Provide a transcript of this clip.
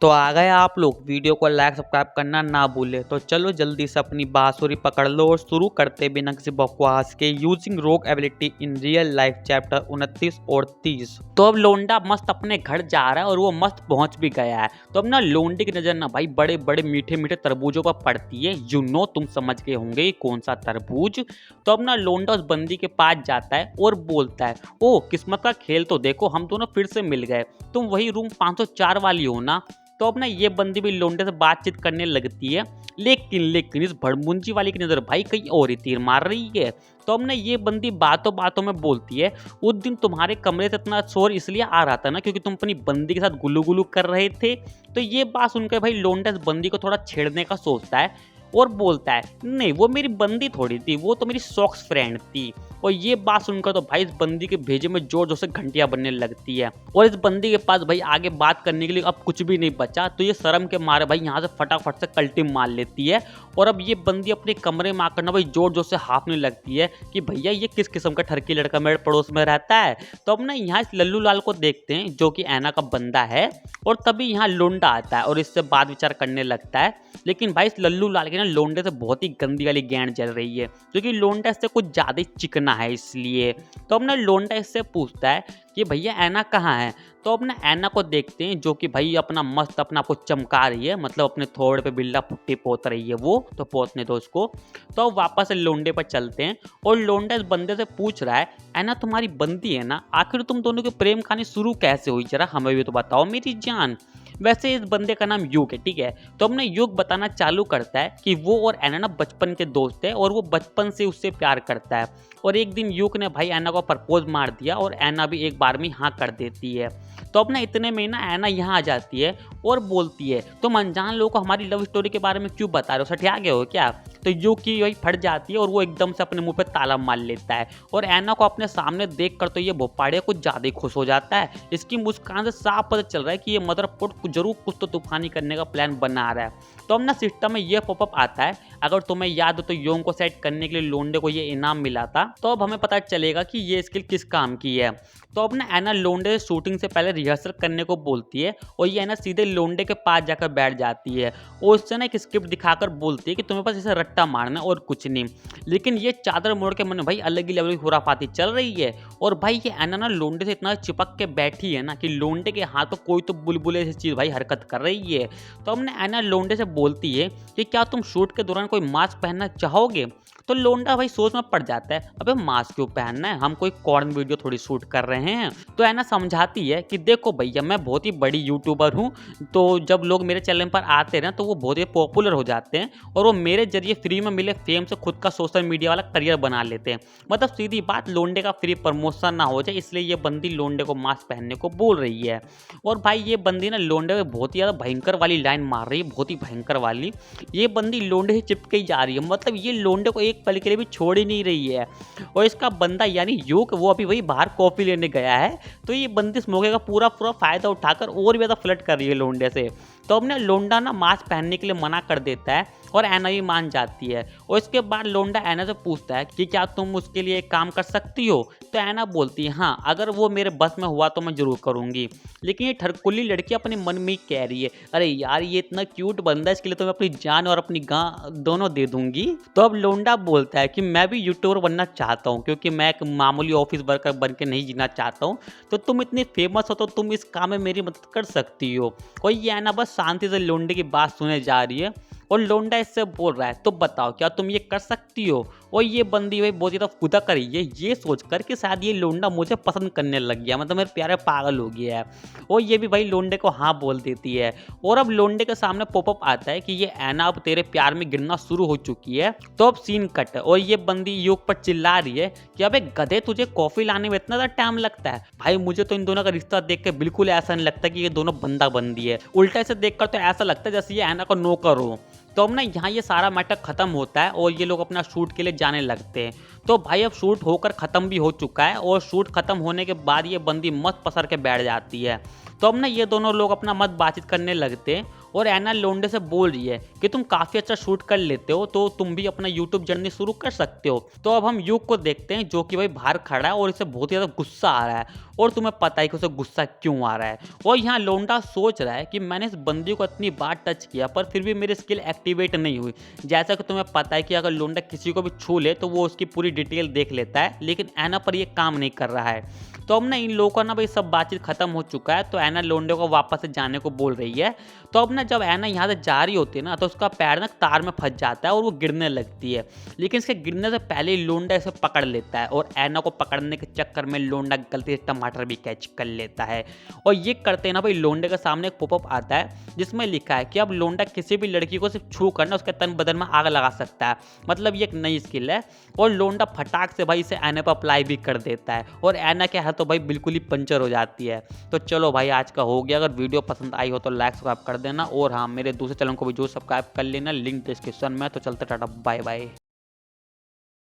तो आ गए आप लोग। वीडियो को लाइक सब्सक्राइब करना ना भूले। तो चलो जल्दी से अपनी बांसुरी पकड़ लो और शुरू करते बिना किसी बकवास के यूजिंग रोग ability in real life chapter 29 और 30। तो अब लोंडा मस्त अपने घर जा रहा है और वो मस्त पहुंच भी गया है। तो अब ना लोंडे की नजर ना भाई बड़े बड़े मीठे मीठे तरबूजों पर पड़ती है। तुम समझ गए होंगे ये कौन सा तरबूज। तो अब ना लोंडा उस बंदी के पास जाता है और बोलता है, ओ किस्मत का खेल तो देखो, हम दोनों फिर से मिल गए। तुम वही रूम 504 वाली हो ना। तो अब ना ये बंदी भी लोंडे से बातचीत करने लगती है, लेकिन इस भड़मुंजी वाली की नजर भाई कहीं और ही तीर मार रही है। तो अब ना ये बंदी बातों बातों में बोलती है, उस दिन तुम्हारे कमरे से इतना शोर इसलिए आ रहा था ना क्योंकि तुम अपनी बंदी के साथ गुल्लू गुल्लू कर रहे थे। तो ये बात सुनकर भाई लोंडा इस बंदी को थोड़ा छेड़ने का सोचता है और बोलता है, नहीं वो मेरी बंदी थोड़ी थी, वो तो मेरी सॉक्स फ्रेंड थी। और ये बात सुनकर तो भाई इस बंदी के भेजे में जोर जोर से घंटियां बनने लगती है और इस बंदी के पास भाई आगे बात करने के लिए अब कुछ भी नहीं बचा। तो ये शर्म के मारे भाई यहाँ से फटाफट से कल्टी मार लेती है और अब ये बंदी अपने कमरे में आकर ना भाई जोर जोर से हाफने लगती है कि भैया ये किस किस्म का ठरकी लड़का मेरे पड़ोस में रहता है। तो अब ना यहाँ इस लल्लू लाल को देखते हैं जो कि ऐना का बंदा है और तभी यहाँ लोंडा आता है और इससे बात विचार करने लगता है। लेकिन भाई इस लल्लू लाल के ना लोंडे से बहुत ही गंदी वाली गैंड चल रही है क्योंकि लोंडा इससे कुछ ज्यादा ही चिकना है इसलिए। तो अब ना लोंडा इससे पूछता है कि भैया ऐना कहाँ है। तो अब ना ऐना को देखते हैं जो कि भाई अपना मस्त अपना आपको चमका रही है, मतलब अपने थोड़े पे बिल्ला पुट्टी पोत रही है वो, तो पोतने दो उसको। तो अब वापस से लोंडे पर चलते हैं और लोंडा इस बंदे से पूछ रहा है, ऐना तुम्हारी बंदी है ना, आखिर तुम दोनों की प्रेम कहानी शुरू कैसे हुई, जरा हमें भी तो बताओ मेरी जान। वैसे इस बंदे का नाम युग है, ठीक है। तो हमने युग बताना चालू करता है कि वो और ऐना ना बचपन के दोस्त है और वो बचपन से उससे प्यार करता है और एक दिन युग ने भाई ऐना को प्रपोज मार दिया और ऐना भी एक बार में हाँ कर देती है। तो अब ना इतने में ना ऐना यहाँ आ जाती है और बोलती है, तुम अनजान लोगों को हमारी लव स्टोरी के बारे में क्यों बता रहे हो, सठिया गए हो क्या। तो युग की वही फट जाती है और वो एकदम से अपने मुंह पे ताला मार लेता है और ऐना को अपने सामने देख कर तो ये भोपाड़िया कुछ ज्यादा ही खुश हो जाता है। इसकी मुस्कान से साफ पता चल रहा है कि ये मदरपोट जरूर कुछ तो तूफानी करने का प्लान बना रहा है। तो अब ना सिस्टम में ये पॉपअप आता है, अगर तुम्हें याद हो तो योंग को सेट करने के लिए लोंडे को ये इनाम मिला था। तो अब हमें पता चलेगा कि ये स्किल किस काम की है। तो अब ना ऐना लोंडे शूटिंग से पहले रिहर्सल करने को बोलती है और ये ऐना सीधे लोंडे के पास जाकर बैठ जाती है और उससे ना एक स्क्रिप्ट दिखाकर बोलती है कि तुम्हें पास इसे रट्टा मारना और कुछ नहीं। लेकिन ये चादर मोड़ के मन भाई अलग ही लेवल की खुराफाती चल रही है और भाई ये ऐना ना लोंडे से इतना चिपक के बैठी है ना कि लोंडे के हाथों कोई तो बुलबुले ऐसी चीज भाई हरकत कर रही है। तो हमने ऐना लोंडे से बोलती है कि क्या तुम शूट के दौरान कोई मास्क पहनना चाहोगे। तो लोंडा भाई सोच में पड़ जाता है, अबे मास्क क्यों पहनना है, हम कोई कॉर्न वीडियो थोड़ी शूट कर रहे हैं। तो ऐना समझाती है कि देखो भैया मैं बहुत ही बड़ी यूट्यूबर हूँ, तो जब लोग मेरे चैनल पर आते हैं ना तो वो बहुत ही पॉपुलर हो जाते हैं और वो मेरे जरिए फ्री में मिले फेम से खुद का सोशल मीडिया वाला करियर बना लेते हैं। मतलब सीधी बात, लोंडे का फ्री प्रमोशन ना हो जाए इसलिए ये बंदी लोंडे को मास्क पहनने को बोल रही है। और भाई ये बंदी ना लोंडे में बहुत ही ज़्यादा भयंकर वाली लाइन मार रही है, बहुत ही भयंकर वाली। ये बंदी लोंडे से चिपके ही जा रही है, मतलब ये लोंडे को एक पल के लिए भी छोड़ ही नहीं रही है। और इसका बंदा यानी युग वो अभी वही बाहर कॉफी लेने गया है, तो ये बंदी इस मौके का पूरा फायदा उठाकर और भी ज्यादा फ्लर्ट कर रही है लोंडे से। तो अब ना लोंडा ना मास्क पहनने के लिए मना कर देता है और ऐना भी मान जाती है और इसके बाद लोंडा ऐना से पूछता है कि क्या तुम उसके लिए एक काम कर सकती हो। तो ऐना बोलती है, हाँ अगर वो मेरे बस में हुआ तो मैं जरूर करूंगी। लेकिन ये ठरकुल्ली लड़की अपने मन में ही कह रही है, अरे यार ये इतना क्यूट बंदा है, इसके लिए तो मैं अपनी जान और अपनी गां दोनों दे दूंगी। तो अब लोंडा बोलता है कि मैं भी यूट्यूबर बनना चाहता हूँ क्योंकि मैं एक मामूली ऑफिस वर्कर बन के नहीं जीना चाहता हूँ, तो तुम इतनी फेमस हो तो तुम इस काम में मेरी मदद कर सकती हो। और ये ऐना बस शांति से लोंडे की बात सुने जा रही है और लोंडा इससे बोल रहा है, तो बताओ क्या तुम ये कर सकती हो। और ये बंदी भाई बहुत ज़्यादा खुदा कर रही है ये सोचकर कि शायद ये लोंडा मुझे पसंद करने लग गया, मतलब मेरे प्यारे पागल हो गया है। और ये भी भाई लोंडे को हाँ बोल देती है और अब लोंडे के सामने पॉपअप आता है कि ये ऐना अब तेरे प्यार में गिरना शुरू हो चुकी है। तो अब सीन कट और ये बंदी युग पर चिल्ला रही है कि अबे गधे तुझे कॉफी लाने में इतना ज़्यादा टाइम लगता है। भाई मुझे तो इन दोनों का रिश्ता देख के बिल्कुल ऐसा नहीं लगता कि ये दोनों बंदा बंदी है, उल्टा से देखकर तो ऐसा लगता है जैसे ये ऐना का नौकर हो। तो अब ना यहाँ ये सारा मैटर खत्म होता है और ये लोग अपना शूट के लिए जाने लगते हैं। तो भाई अब शूट होकर ख़त्म भी हो चुका है और शूट खत्म होने के बाद ये बंदी मत पसर के बैठ जाती है। तो अब ना ये दोनों लोग अपना मत बातचीत करने लगते हैं और ऐना लोंडे से बोल रही है कि तुम काफ़ी अच्छा शूट कर लेते हो तो तुम भी अपना यूट्यूब जर्नी शुरू कर सकते हो। तो अब हम युग को देखते हैं जो कि भाई बाहर खड़ा है और इसे बहुत ही ज़्यादा गुस्सा आ रहा है और तुम्हें पता है कि उसे गुस्सा क्यों आ रहा है। और यहाँ लोंडा सोच रहा है कि मैंने इस बंदी को इतनी बार टच किया पर फिर भी मेरी स्किल एक्टिवेट नहीं हुई। जैसा कि तुम्हें पता है कि अगर लोंडा किसी को भी छू ले तो वो उसकी पूरी डिटेल देख लेता है, लेकिन एना पर ये काम नहीं कर रहा है। तो अब ना इन लोगों का ना भाई सब बातचीत खत्म हो चुका है, तो एना लोंडे को वापस से जाने को बोल रही है। तो अब ना जब एना यहाँ से जा रही होती है ना, तो उसका पैर ना तार में फंस जाता है और वो गिरने लगती है। लेकिन इसके गिरने से पहले ही लोंडा इसे पकड़ लेता है और एना को पकड़ने के चक्कर में लोंडा गलती से टमाटर भी कैच कर लेता है। और ये करते हैं ना भाई लोंडे के सामने एक पॉपअप आता है जिसमें लिखा है कि अब लोंडा किसी भी लड़की को सिर्फ छू कर ना उसके तन बदन में आग लगा सकता है। मतलब ये एक नई स्किल है। और लोंडा फटाक से भाई इसे एना पर अप्लाई भी कर देता है और एना के हाथ तो भाई बिल्कुल ही पंचर हो जाती है। तो चलो भाई आज का हो गया। अगर वीडियो पसंद आई हो तो लाइक सब्सक्राइब कर देना और हाँ मेरे दूसरे चैनल को भी जो सब्सक्राइब कर लेना, लिंक डिस्क्रिप्शन में। तो चलते टाटा बाय बाय।